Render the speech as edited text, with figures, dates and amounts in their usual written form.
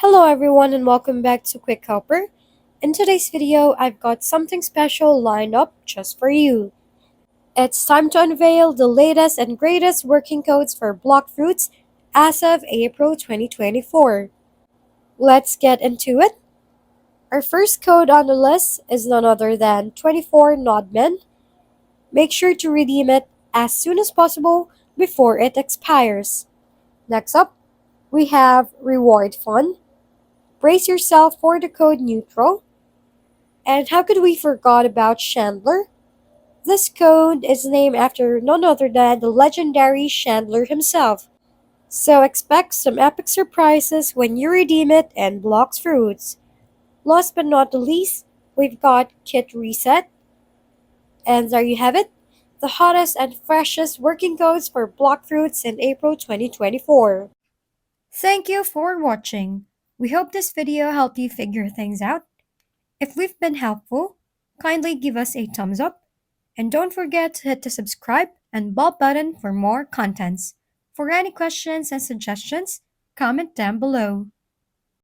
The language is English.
Hello everyone and welcome back to Quick Helper. In today's video, I've got something special lined up just for you. It's time to unveil the latest and greatest working codes for block fruits as of April 2024. Let's get into it. Our first code on the list is none other than 24 Nodmen. Make sure to redeem it as soon as possible before it expires. Next up, we have Reward Fun. Brace yourself for the code neutral. And how could we forget about Chandler? This code is named after none other than the legendary Chandler himself. So expect some epic surprises when you redeem it and Blox fruits. Last but not the least, we've got Kit Reset. And there you have it, the hottest and freshest working codes for block fruits in April 2024. Thank you for watching. We hope this video helped you figure things out. If we've been helpful, kindly give us a thumbs up and don't forget to hit the subscribe and bell button for more contents. For any questions and suggestions, comment down below.